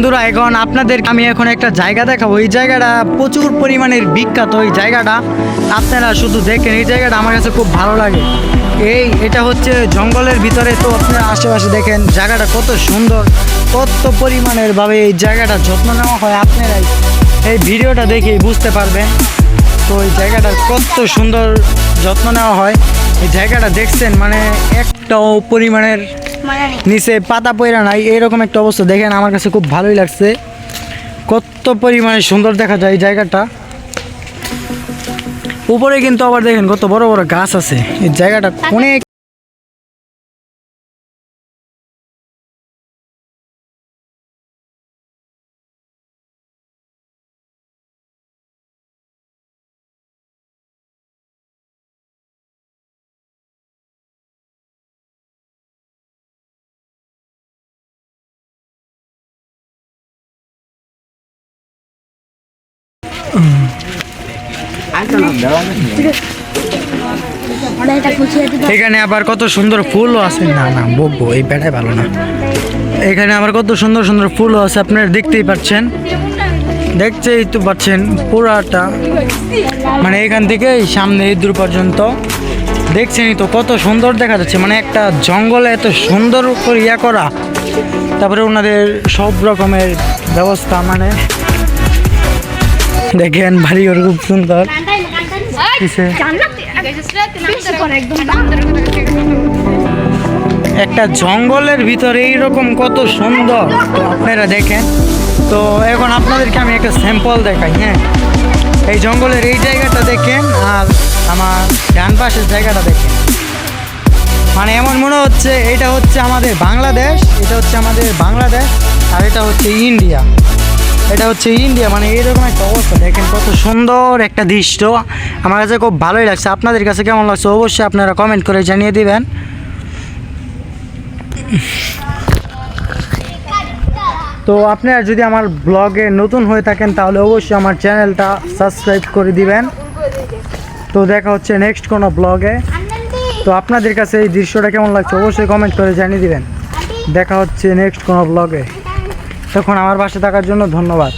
বন্ধুরা এখন আপনাদের আমি এখন একটা জায়গা দেখাবো। এই জায়গাটা প্রচুর পরিমাণের বিখ্যাত। এই জায়গাটা আপনারা শুধু দেখেন, এই জায়গাটা আমার কাছে খুব ভালো লাগে। এটা হচ্ছে জঙ্গলের ভিতরে। তো আপনারা আশেপাশে দেখেন জায়গাটা কত সুন্দর, কত পরিমাণের ভাবে এই জায়গাটা যত্ন নেওয়া হয়। আপনারাই এই ভিডিওটা দেখেই বুঝতে পারবেন। তো এই জায়গাটার কত সুন্দর যত্ন নেওয়া হয়। এই জায়গাটা দেখছেন, মানে একটাও পরিমাণের নিচে পাতা পয়রা নাই, এরকম একটা অবস্থা। দেখেন আমার কাছে খুব ভালোই লাগছে, কত পরিমাণে সুন্দর দেখা যায় এই জায়গাটা। উপরে কিন্তু আবার দেখেন কত বড় বড় গাছ আছে। এই জায়গাটা অনেক এখানে আবার কত সুন্দর ফুলও আছে। না না বকবো, এই বেটাই ভালো না। এখানে আবার কত সুন্দর সুন্দর ফুলও আছে, আপনারা দেখতেই পাচ্ছেন, দেখতেই তো পাচ্ছেন পুরাটা। মানে এখান থেকে সামনে এই দূর পর্যন্ত দেখছেনই তো কত সুন্দর দেখা যাচ্ছে। মানে একটা জঙ্গলে এত সুন্দর করে ইয়া করা, তারপরে ওনাদের সব রকমের ব্যবস্থা। মানে দেখেন বাড়ি ওর খুব সুন্দর। একটা জঙ্গলের ভিতরে এইরকম কত সুন্দর, তো আপনারা দেখেন। তো এখন আপনাদেরকে আমি একটা স্যাম্পল দেখাই। হ্যাঁ, এই জঙ্গলের এই জায়গাটা দেখেন আর আমার ডান পাশের জায়গাটা দেখেন। মানে এমন মনে হচ্ছে এটা হচ্ছে আমাদের বাংলাদেশ, এটা হচ্ছে আমাদের বাংলাদেশ, আর এটা হচ্ছে ইন্ডিয়া, এটা হচ্ছে ইন্ডিয়া। মানে এইরকম একটা অবস্থা। দেখেন কত সুন্দর একটা দৃশ্য, আমার কাছে খুব ভালোই লাগছে। আপনাদের কাছে কেমন লাগছে অবশ্যই আপনারা কমেন্ট করে জানিয়ে দিবেন। তো আপনারা যদি আমার ব্লগে নতুন হয়ে থাকেন তাহলে অবশ্যই আমার চ্যানেলটা সাবস্ক্রাইব করে দিবেন। তো দেখা হচ্ছে নেক্সট কোনো ব্লগে। তো আপনাদের কাছে এই দৃশ্যটা কেমন লাগছে অবশ্যই কমেন্ট করে জানিয়ে দিবেন। দেখা হচ্ছে নেক্সট কোনো ব্লগে। তখন আমার পাশে থাকার জন্য ধন্যবাদ।